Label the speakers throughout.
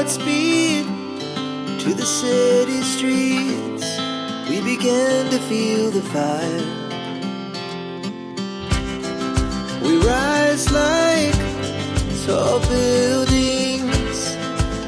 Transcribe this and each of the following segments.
Speaker 1: Godspeed to the city streets. We began to feel the fire. We rise like tall buildings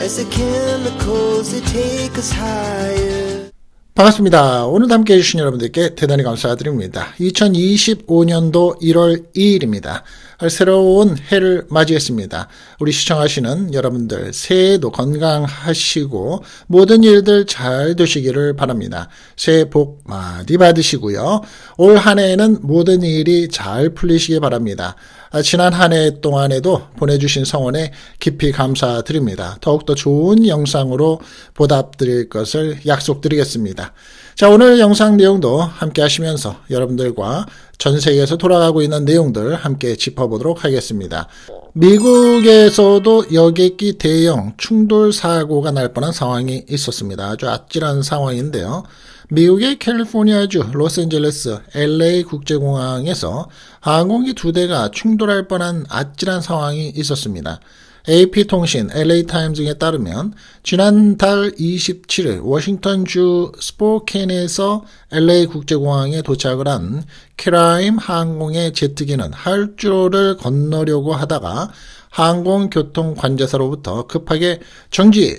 Speaker 1: as the chemicals they take us higher.
Speaker 2: 반갑습니다. 오늘도 함께 해주신 여러분들께 대단히 감사드립니다. 2025년도 1월 2일입니다. 새로운 해를 맞이했습니다. 우리 시청하시는 여러분들 새해도 건강하시고 모든 일들 잘 되시기를 바랍니다. 새해 복 많이 받으시고요. 올 한 해에는 모든 일이 잘 풀리시기 바랍니다. 지난 한 해 동안에도 보내주신 성원에 깊이 감사드립니다. 더욱더 좋은 영상으로 보답드릴 것을 약속드리겠습니다. 자, 오늘 영상 내용도 함께 하시면서 여러분들과 전 세계에서 돌아가고 있는 내용들 함께 짚어보도록 하겠습니다. 미국에서도 여객기 대형 충돌 사고가 날 뻔한 상황이 있었습니다. 아주 아찔한 상황인데요. 미국의 캘리포니아주 로스앤젤레스 LA 국제공항에서 항공기 2대가 충돌할 뻔한 아찔한 상황이 있었습니다. AP통신, LA타임즈에 따르면 지난달 27일 워싱턴주 스포켄에서 LA 국제공항에 도착을 한 캐라임 항공의 제트기는 활주로를 건너려고 하다가 항공교통관제사로부터 급하게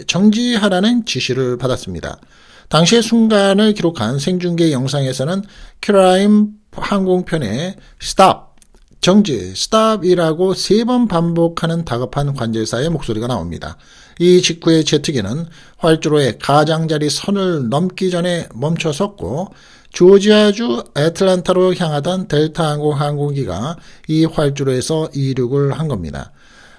Speaker 2: 정지하라는 지시를 받았습니다. 당시의 순간을 기록한 생중계 영상에서는 캐라임 항공편의 정지, 스탑이라고 3번 반복하는 다급한 관제사의 목소리가 나옵니다. 이 직후에 제트기는 활주로의 가장자리 선을 넘기 전에 멈춰섰고 조지아주 애틀랜타로 향하던 델타항공 항공기가 이 활주로에서 이륙을 한 겁니다.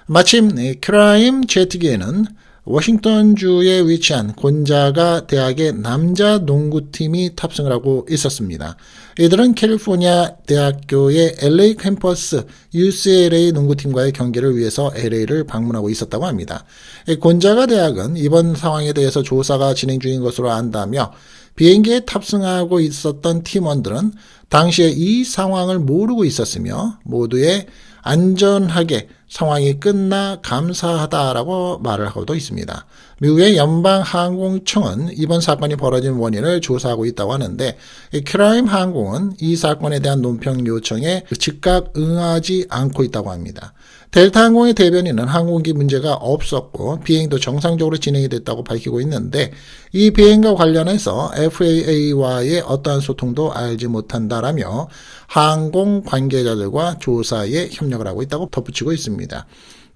Speaker 2: 마침 캐라임 제트기에는 워싱턴주에 위치한 곤자가 대학의 남자 농구팀이 탑승을 하고 있었습니다. 이들은 캘리포니아 대학교의 LA 캠퍼스 UCLA 농구팀과의 경기를 위해서 LA를 방문하고 있었다고 합니다. 곤자가 대학은 이번 상황에 대해서 조사가 진행 중인 것으로 안다며 비행기에 탑승하고 있었던 팀원들은 당시에 이 상황을 모르고 있었으며 모두의 안전하게 상황이 끝나 감사하다라고 말을 하고도 있습니다. 미국의 연방항공청은 이번 사건이 벌어진 원인을 조사하고 있다고 하는데 캐라임 항공은 이 사건에 대한 논평 요청에 즉각 응하지 않고 있다고 합니다. 델타항공의 대변인은 항공기 문제가 없었고 비행도 정상적으로 진행이 됐다고 밝히고 있는데 이 비행과 관련해서 FAA와의 어떠한 소통도 알지 못한다라며 항공 관계자들과 조사에 협력을 하고 있다고 덧붙이고 있습니다.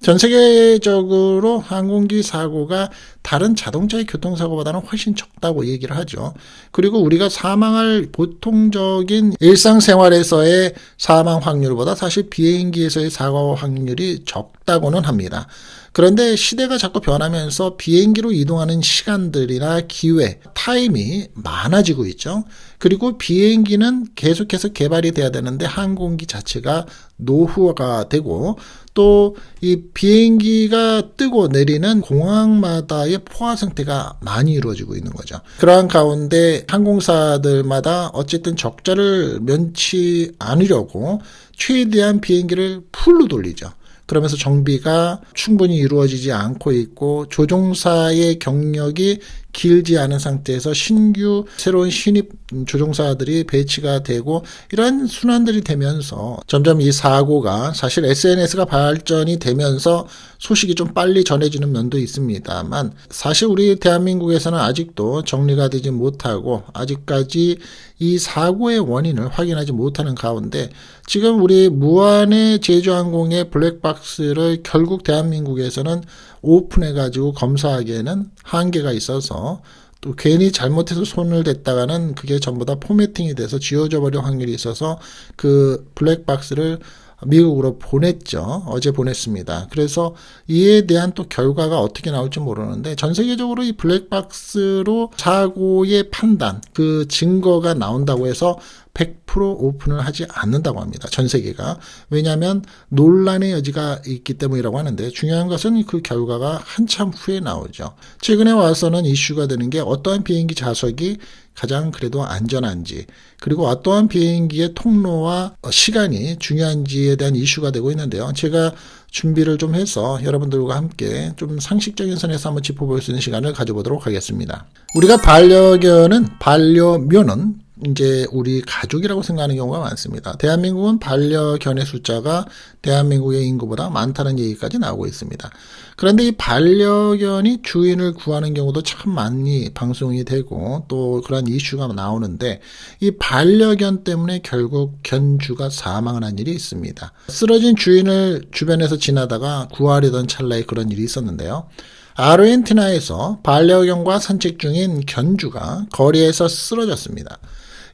Speaker 2: 전 세계적으로 항공기 사고가 다른 자동차의 교통사고보다는 훨씬 적다고 얘기를 하죠. 그리고 우리가 사망할 보통적인 일상생활에서의 사망 확률보다 사실 비행기에서의 사고 확률이 적다고는 합니다. 그런데 시대가 자꾸 변하면서 비행기로 이동하는 시간들이나 기회, 타임이 많아지고 있죠. 그리고 비행기는 계속해서 개발이 돼야 되는데 항공기 자체가 노후화가 되고 또 이 비행기가 뜨고 내리는 공항마다의 포화 상태가 많이 이루어지고 있는 거죠. 그러한 가운데 항공사들마다 어쨌든 적자를 면치 않으려고 최대한 비행기를 풀로 돌리죠. 그러면서 정비가 충분히 이루어지지 않고 있고 조종사의 경력이 길지 않은 상태에서 새로운 신입 조종사들이 배치가 되고 이런 순환들이 되면서 점점 이 사고가 사실 SNS가 발전이 되면서 소식이 좀 빨리 전해지는 면도 있습니다만 사실 우리 대한민국에서는 아직도 정리가 되지 못하고 아직까지 이 사고의 원인을 확인하지 못하는 가운데 지금 우리 무한의 제주항공의 블랙박스를 결국 대한민국에서는 오픈해가지고 검사하기에는 한계가 있어서 또 괜히 잘못해서 손을 댔다가는 그게 전부 다 포매팅이 돼서 지워져 버릴 확률이 있어서 그 블랙박스를 미국으로 보냈죠. 어제 보냈습니다. 그래서 이에 대한 또 결과가 어떻게 나올지 모르는데 전 세계적으로 이 블랙박스로 사고의 판단, 그 증거가 나온다고 해서 100% 오픈을 하지 않는다고 합니다. 전 세계가. 왜냐하면 논란의 여지가 있기 때문이라고 하는데 중요한 것은 그 결과가 한참 후에 나오죠. 최근에 와서는 이슈가 되는 게 어떠한 비행기 좌석이 가장 그래도 안전한지 그리고 어떠한 비행기의 통로와 시간이 중요한지에 대한 이슈가 되고 있는데요. 제가 준비를 좀 해서 여러분들과 함께 좀 상식적인 선에서 한번 짚어볼 수 있는 시간을 가져보도록 하겠습니다. 우리가 반려묘는 이제 우리 가족이라고 생각하는 경우가 많습니다. 대한민국은 반려견의 숫자가 대한민국의 인구보다 많다는 얘기까지 나오고 있습니다. 그런데 이 반려견이 주인을 구하는 경우도 참 많이 방송이 되고 또 그런 이슈가 나오는데 이 반려견 때문에 결국 견주가 사망을 한 일이 있습니다. 쓰러진 주인을 주변에서 지나다가 구하려던 찰나에 그런 일이 있었는데요. 아르헨티나에서 반려견과 산책 중인 견주가 거리에서 쓰러졌습니다.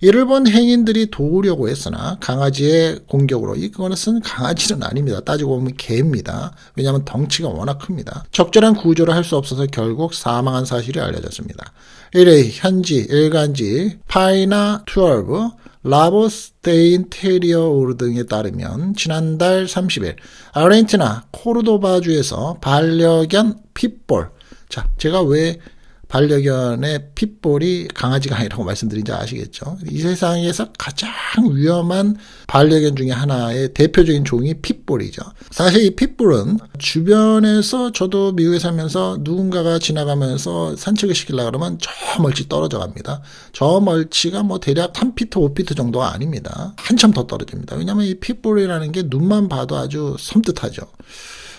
Speaker 2: 이를 본 행인들이 도우려고 했으나 강아지의 공격으로, 이것은 강아지는 아닙니다. 따지고 보면 개입니다. 왜냐하면 덩치가 워낙 큽니다. 적절한 구조를 할 수 없어서 결국 사망한 사실이 알려졌습니다. 이래 현지 일간지 파이나 12 라보스테인 테리어 등에 따르면 지난달 30일 아르헨티나 코르도바주에서 반려견 핏볼, 자, 제가 왜 반려견의 핏볼이 강아지가 아니라고 말씀드린지 아시겠죠? 이 세상에서 가장 위험한 반려견 중에 하나의 대표적인 종이 핏볼이죠. 사실 이 핏볼은 주변에서, 저도 미국에 살면서 누군가가 지나가면서 산책을 시키려고 그러면 저 멀리 떨어져 갑니다. 저 멀치가 뭐 대략 3피트, 5피트 정도가 아닙니다. 한참 더 떨어집니다. 왜냐하면 이 핏볼이라는 게 눈만 봐도 아주 섬뜩하죠.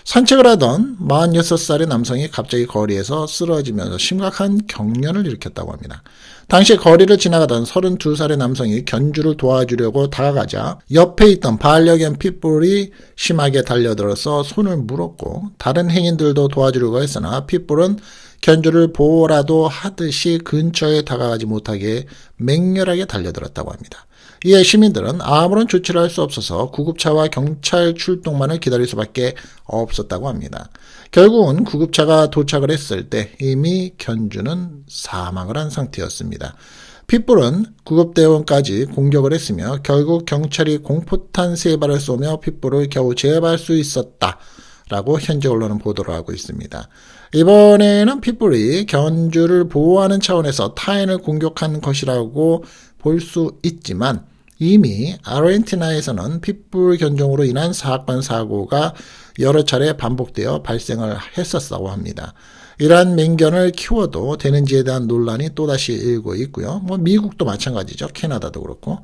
Speaker 2: 산책을 하던 46살의 남성이 갑자기 거리에서 쓰러지면서 심각한 경련을 일으켰다고 합니다. 당시 거리를 지나가던 32살의 남성이 견주를 도와주려고 다가가자 옆에 있던 반려견 핏볼이 심하게 달려들어서 손을 물었고 다른 행인들도 도와주려고 했으나 핏볼은 견주를 보호라도 하듯이 근처에 다가가지 못하게 맹렬하게 달려들었다고 합니다. 이에 시민들은 아무런 조치를 할 수 없어서 구급차와 경찰 출동만을 기다릴 수밖에 없었다고 합니다. 결국은 구급차가 도착을 했을 때 이미 견주는 사망을 한 상태였습니다. 핏불은 구급대원까지 공격을 했으며 결국 경찰이 공포탄 3발을 쏘며 핏불을 겨우 제압할 수 있었다라고 현지 언론은 보도를 하고 있습니다. 이번에는 핏불이 견주를 보호하는 차원에서 타인을 공격한 것이라고 볼 수 있지만 이미 아르헨티나에서는 핏불 견종으로 인한 사건 사고가 여러 차례 반복되어 발생을 했었다고 합니다. 이러한 맹견을 키워도 되는지에 대한 논란이 또다시 일고 있고요. 미국도 마찬가지죠. 캐나다도 그렇고.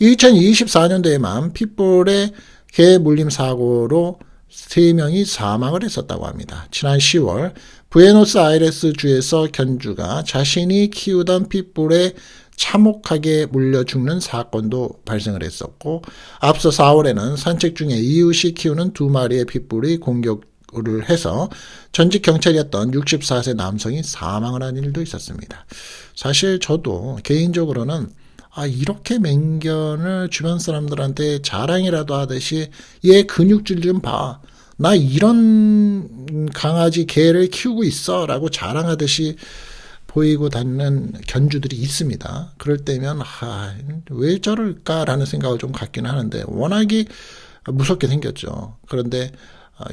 Speaker 2: 2024년도에만 핏불의 개 물림 사고로 3명이 사망을 했었다고 합니다. 지난 10월 부에노스아이레스 주에서 견주가 자신이 키우던 핏불에 참혹하게 물려 죽는 사건도 발생을 했었고 앞서 4월에는 산책 중에 이웃이 키우는 2마리의 핏불이 공격을 해서 전직 경찰이었던 64세 남성이 사망을 한 일도 있었습니다. 사실 저도 개인적으로는 이렇게 맹견을 주변 사람들한테 자랑이라도 하듯이 얘 근육질 좀 봐. 나 이런 강아지 개를 키우고 있어 라고 자랑하듯이 보이고 다니는 견주들이 있습니다. 그럴 때면 왜 저럴까라는 생각을 좀 갖기는 하는데 워낙이 무섭게 생겼죠. 그런데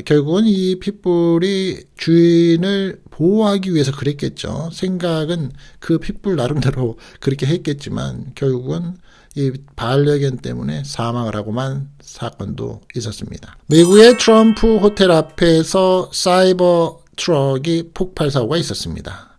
Speaker 2: 결국은 이 핏불이 주인을 보호하기 위해서 그랬겠죠. 생각은 그 핏불 나름대로 그렇게 했겠지만 결국은 이 반려견 때문에 사망을 하고만 사건도 있었습니다. 미국의 트럼프 호텔 앞에서 사이버 트럭이 폭발 사고가 있었습니다.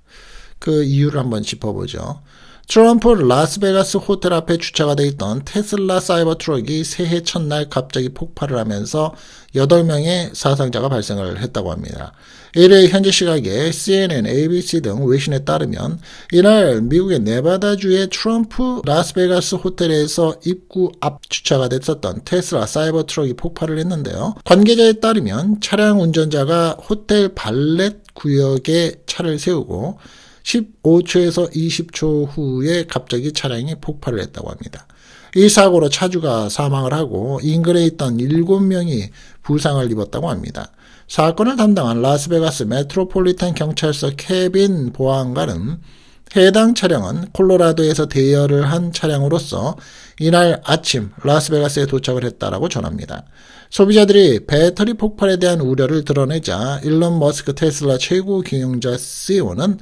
Speaker 2: 그 이유를 한번 짚어보죠. 트럼프 라스베가스 호텔 앞에 주차가 돼 있던 테슬라 사이버 트럭이 새해 첫날 갑자기 폭발을 하면서 8명의 사상자가 발생을 했다고 합니다. 이래 현지 시각에 CNN, ABC 등 외신에 따르면 이날 미국의 네바다주의 트럼프 라스베가스 호텔에서 입구 앞 주차가 됐었던 테슬라 사이버 트럭이 폭발을 했는데요. 관계자에 따르면 차량 운전자가 호텔 발렛 구역에 차를 세우고 15초에서 20초 후에 갑자기 차량이 폭발을 했다고 합니다. 이 사고로 차주가 사망을 하고 인근에 있던 7명이 부상을 입었다고 합니다. 사건을 담당한 라스베가스 메트로폴리탄 경찰서 케빈 보안관은 해당 차량은 콜로라도에서 대여를 한 차량으로서 이날 아침 라스베가스에 도착을 했다라고 전합니다. 소비자들이 배터리 폭발에 대한 우려를 드러내자 일론 머스크 테슬라 최고 경영자 CEO는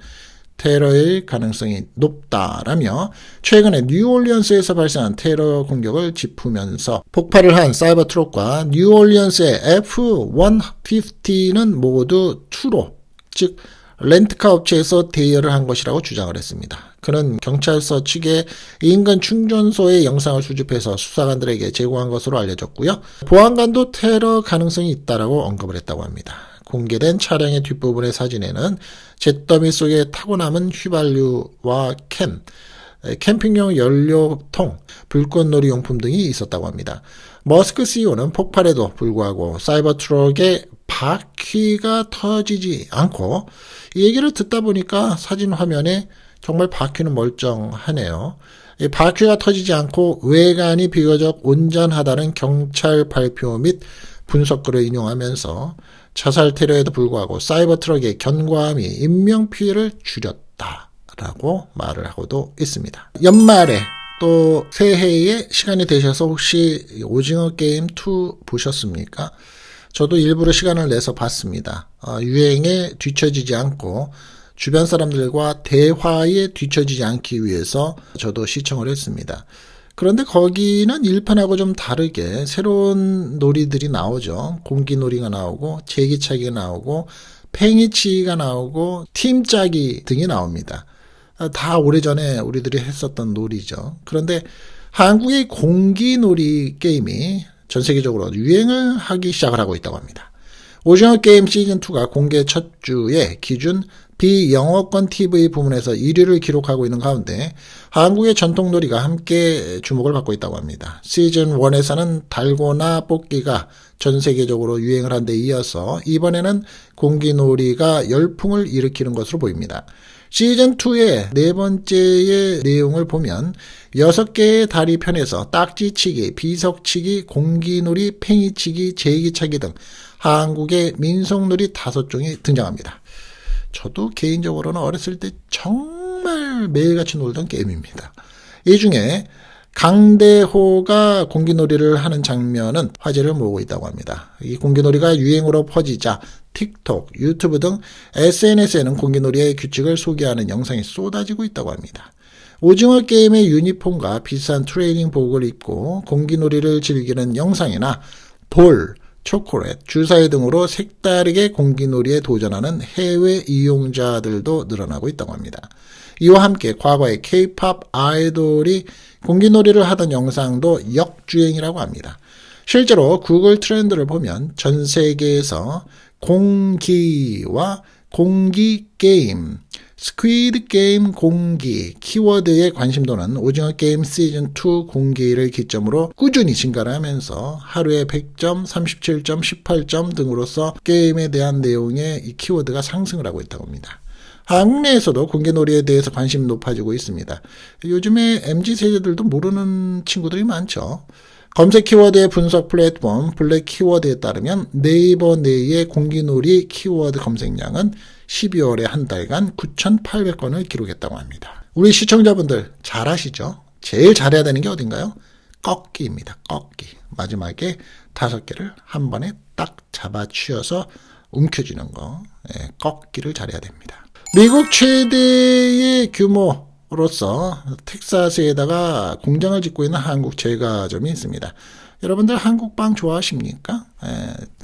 Speaker 2: 테러일 가능성이 높다라며 최근에 뉴올리언스에서 발생한 테러 공격을 짚으면서 폭발을 한 사이버트럭과 뉴올리언스의 F-150는 모두 투로, 즉 렌트카 업체에서 대여를 한 것이라고 주장을 했습니다. 그는 경찰서 측에 인근 충전소의 영상을 수집해서 수사관들에게 제공한 것으로 알려졌고요. 보안관도 테러 가능성이 있다라고 언급을 했다고 합니다. 공개된 차량의 뒷부분의 사진에는 잿더미 속에 타고 남은 휘발유와 캠핑용 연료통, 불꽃놀이 용품 등이 있었다고 합니다. 머스크 CEO는 폭발에도 불구하고 사이버트럭의 바퀴가 터지지 않고, 이 얘기를 듣다 보니까 사진 화면에 정말 바퀴는 멀쩡하네요. 이 바퀴가 터지지 않고 외관이 비교적 온전하다는 경찰 발표 및 분석글을 인용하면서 자살 테러에도 불구하고 사이버트럭의 견고함이 인명피해를 줄였다라고 말을 하고도 있습니다. 연말에 또 새해에 시간이 되셔서 혹시 오징어 게임 2 보셨습니까? 저도 일부러 시간을 내서 봤습니다. 유행에 뒤처지지 않고 주변 사람들과 대화에 뒤처지지 않기 위해서 저도 시청을 했습니다. 그런데 거기는 1편하고 좀 다르게 새로운 놀이들이 나오죠. 공기놀이가 나오고 제기차기가 나오고 팽이치기가 나오고 팀짜기 등이 나옵니다. 다 오래전에 우리들이 했었던 놀이죠. 그런데 한국의 공기놀이 게임이 전 세계적으로 유행을 하기 시작을 하고 있다고 합니다. 오징어 게임 시즌2가 공개 첫 주에 기준 비영어권 TV 부문에서 1위를 기록하고 있는 가운데 한국의 전통놀이가 함께 주목을 받고 있다고 합니다. 시즌1에서는 달고나 뽑기가 전 세계적으로 유행을 한 데 이어서 이번에는 공기놀이가 열풍을 일으키는 것으로 보입니다. 시즌2의 네 번째의 내용을 보면 6개의 다리 편에서 딱지치기, 비석치기, 공기놀이, 팽이치기, 제기차기 등 한국의 민속놀이 5종이 등장합니다. 저도 개인적으로는 어렸을 때 정말 매일같이 놀던 게임입니다. 이 중에 강대호가 공기놀이를 하는 장면은 화제를 모으고 있다고 합니다. 이 공기놀이가 유행으로 퍼지자 틱톡, 유튜브 등 SNS에는 공기놀이의 규칙을 소개하는 영상이 쏟아지고 있다고 합니다. 오징어 게임의 유니폼과 비싼 트레이닝복을 입고 공기놀이를 즐기는 영상이나 볼, 초콜릿, 주사위 등으로 색다르게 공기놀이에 도전하는 해외 이용자들도 늘어나고 있다고 합니다. 이와 함께 과거에 K-POP 아이돌이 공기놀이를 하던 영상도 역주행이라고 합니다. 실제로 구글 트렌드를 보면 전 세계에서 공기와 공기 게임, 스퀴드 게임 공기 키워드의 관심도는 오징어 게임 시즌2 공기를 기점으로 꾸준히 증가를 하면서 하루에 100점, 37점, 18점 등으로서 게임에 대한 내용의 이 키워드가 상승을 하고 있다고 합니다. 한국 내에서도 공기놀이에 대해서 관심이 높아지고 있습니다. 요즘에 MZ세대들도 모르는 친구들이 많죠. 검색 키워드의 분석 플랫폼 블랙 키워드에 따르면 네이버 내의 공기놀이 키워드 검색량은 12월에 한 달간 9,800건을 기록했다고 합니다. 우리 시청자분들 잘 아시죠? 제일 잘해야 되는 게 어딘가요? 꺾기입니다. 꺾기. 마지막에 5개를 한 번에 딱 잡아치어서 움켜쥐는 거. 꺾기를 잘해야 됩니다. 미국 최대의 규모로서 텍사스에다가 공장을 짓고 있는 한국 제과점이 있습니다. 여러분들 한국 빵 좋아하십니까?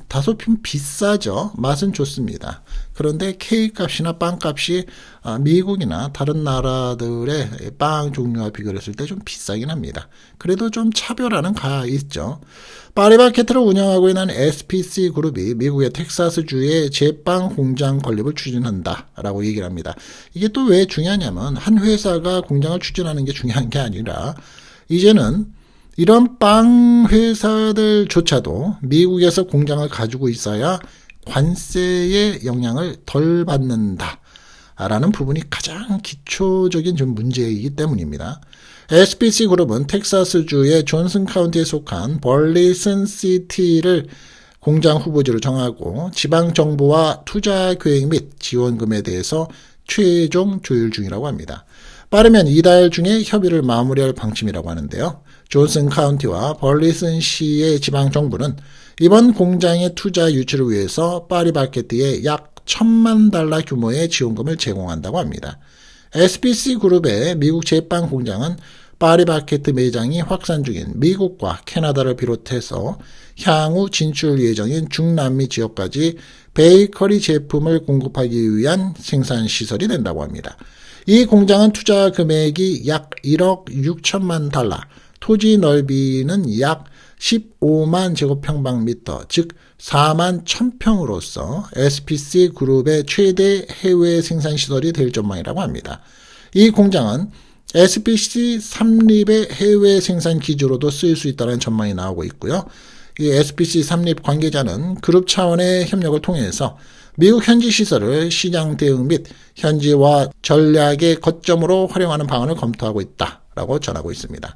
Speaker 2: 다소 좀 비싸죠. 맛은 좋습니다. 그런데 케이크 값이나 빵 값이 미국이나 다른 나라들의 빵 종류와 비교했을 때 좀 비싸긴 합니다. 그래도 좀 차별화는 가 있죠. 파리바게트를 운영하고 있는 SPC 그룹이 미국의 텍사스주의 제빵 공장 건립을 추진한다라고 얘기를 합니다. 이게 또 왜 중요하냐면 한 회사가 공장을 추진하는 게 중요한 게 아니라 이제는 이런 빵 회사들조차도 미국에서 공장을 가지고 있어야 관세의 영향을 덜 받는다라는 부분이 가장 기초적인 좀 문제이기 때문입니다. SPC 그룹은 텍사스주의 존슨 카운티에 속한 벌리슨 시티를 공장 후보지로 정하고 지방 정부와 투자 계획 및 지원금에 대해서 최종 조율 중이라고 합니다. 빠르면 이달 중에 협의를 마무리할 방침이라고 하는데요. 존슨 카운티와 벌리슨 시의 지방 정부는 이번 공장의 투자 유치를 위해서 파리바게트에 약 $1,000만 규모의 지원금을 제공한다고 합니다. SBC 그룹의 미국 제빵 공장은 파리바게뜨 매장이 확산 중인 미국과 캐나다를 비롯해서 향후 진출 예정인 중남미 지역까지 베이커리 제품을 공급하기 위한 생산 시설이 된다고 합니다. 이 공장은 투자 금액이 약 1억 6천만 달러, 토지 넓이는 약 15만 제곱평방미터, 즉 4만 1000평으로서 SBC 그룹의 최대 해외 생산 시설이 될 전망이라고 합니다. 이 공장은 SBC 삼립의 해외 생산 기지로도 쓰일 수 있다는 전망이 나오고 있고요. 이 SBC 삼립 관계자는 그룹 차원의 협력을 통해서 미국 현지 시설을 시장 대응 및 현지화 전략의 거점으로 활용하는 방안을 검토하고 있다라고 전하고 있습니다.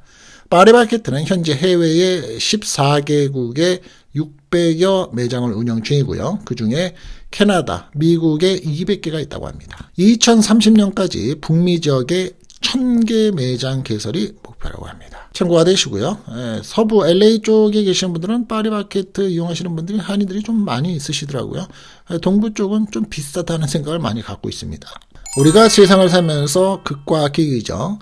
Speaker 2: 파리바게뜨는 현재 해외의 14개국에 600여 매장을 운영 중이고요. 그중에 캐나다, 미국에 200개가 있다고 합니다. 2030년까지 북미 지역에 1000개 매장 개설이 목표라고 합니다. 참고가 되시고요. 서부 LA 쪽에 계시는 분들은 파리바게뜨 이용하시는 분들이 한인들이 좀 많이 있으시더라고요. 동부 쪽은 좀 비싸다는 생각을 많이 갖고 있습니다. 우리가 세상을 살면서 극과 극이죠.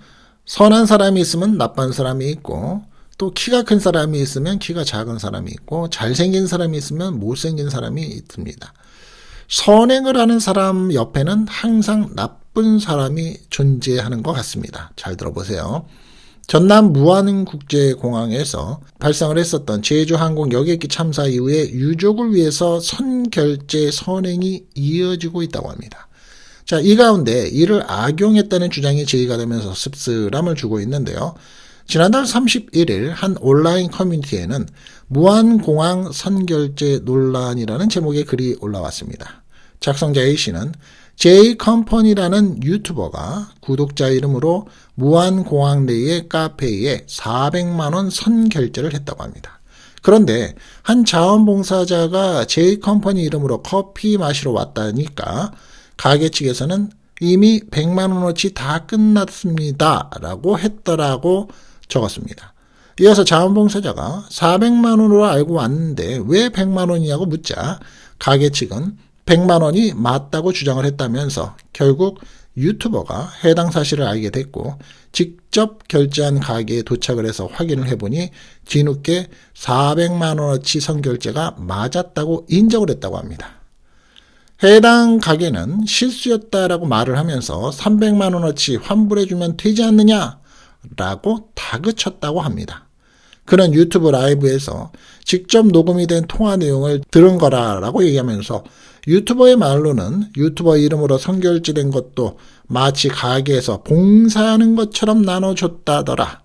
Speaker 2: 선한 사람이 있으면 나쁜 사람이 있고, 또 키가 큰 사람이 있으면 키가 작은 사람이 있고, 잘생긴 사람이 있으면 못생긴 사람이 있습니다. 선행을 하는 사람 옆에는 항상 나쁜 사람이 존재하는 것 같습니다. 잘 들어보세요. 전남 무안국제공항에서 발생을 했었던 제주항공 여객기 참사 이후에 유족을 위해서 선결제 선행이 이어지고 있다고 합니다. 자, 이 가운데 이를 악용했다는 주장이 제기가 되면서 씁쓸함을 주고 있는데요. 지난달 31일 한 온라인 커뮤니티에는 무안공항 선결제 논란이라는 제목의 글이 올라왔습니다. 작성자 A씨는 J컴퍼니라는 유튜버가 구독자 이름으로 무안공항 내의 카페에 400만원 선결제를 했다고 합니다. 그런데 한 자원봉사자가 J컴퍼니 이름으로 커피 마시러 왔다니까 가게 측에서는 이미 100만원어치 다 끝났습니다 라고 했더라고 적었습니다. 이어서 자원봉사자가 400만원으로 알고 왔는데 왜 100만원이냐고 묻자 가게 측은 100만원이 맞다고 주장을 했다면서 결국 유튜버가 해당 사실을 알게 됐고 직접 결제한 가게에 도착을 해서 확인을 해보니 뒤늦게 400만원어치 선결제가 맞았다고 인정을 했다고 합니다. 해당 가게는 실수였다라고 말을 하면서 300만원어치 환불해주면 되지 않느냐라고 다그쳤다고 합니다. 그는 유튜브 라이브에서 직접 녹음이 된 통화 내용을 들은 거라라고 얘기하면서 유튜버의 말로는 유튜버 이름으로 선결제된 것도 마치 가게에서 봉사하는 것처럼 나눠줬다더라.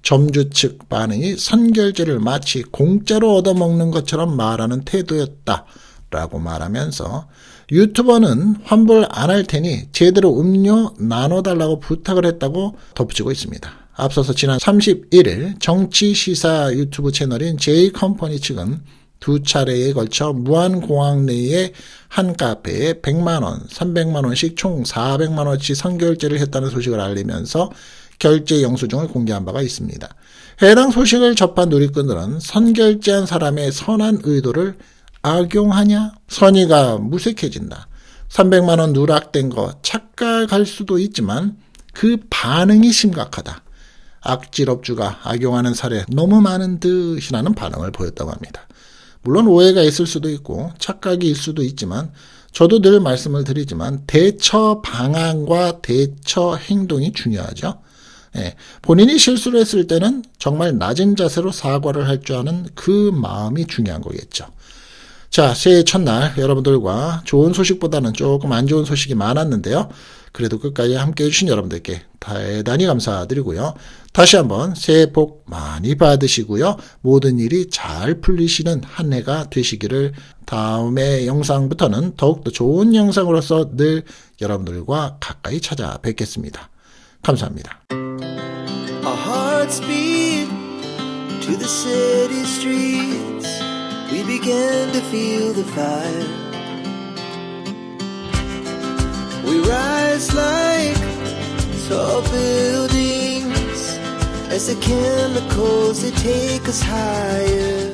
Speaker 2: 점주 측 반응이 선결제를 마치 공짜로 얻어먹는 것처럼 말하는 태도였다. 라고 말하면서 유튜버는 환불 안 할 테니 제대로 음료 나눠달라고 부탁을 했다고 덧붙이고 있습니다. 앞서서 지난 31일 정치시사 유튜브 채널인 J컴퍼니 측은 두 차례에 걸쳐 무안공항 내의 한 카페에 100만원, 300만원씩 총 400만원치 선결제를 했다는 소식을 알리면서 결제 영수증을 공개한 바가 있습니다. 해당 소식을 접한 누리꾼들은 선결제한 사람의 선한 의도를 악용하냐? 선의가 무색해진다. 300만원 누락된 거 착각할 수도 있지만 그 반응이 심각하다. 악질업주가 악용하는 사례 너무 많은 듯이라는 반응을 보였다고 합니다. 물론 오해가 있을 수도 있고 착각이 있을 수도 있지만 저도 늘 말씀을 드리지만 대처 방안과 대처 행동이 중요하죠. 본인이 실수를 했을 때는 정말 낮은 자세로 사과를 할 줄 아는 그 마음이 중요한 거겠죠. 자, 새해 첫날 여러분들과 좋은 소식보다는 조금 안 좋은 소식이 많았는데요. 그래도 끝까지 함께해 주신 여러분들께 대단히 감사드리고요. 다시 한번 새해 복 많이 받으시고요. 모든 일이 잘 풀리시는 한 해가 되시기를 다음의 영상부터는 더욱더 좋은 영상으로서 늘 여러분들과 가까이 찾아뵙겠습니다. 감사합니다.
Speaker 1: Our hearts beat to the city streets. We began to feel the fire. We rise like tall buildings as the chemicals they take us higher.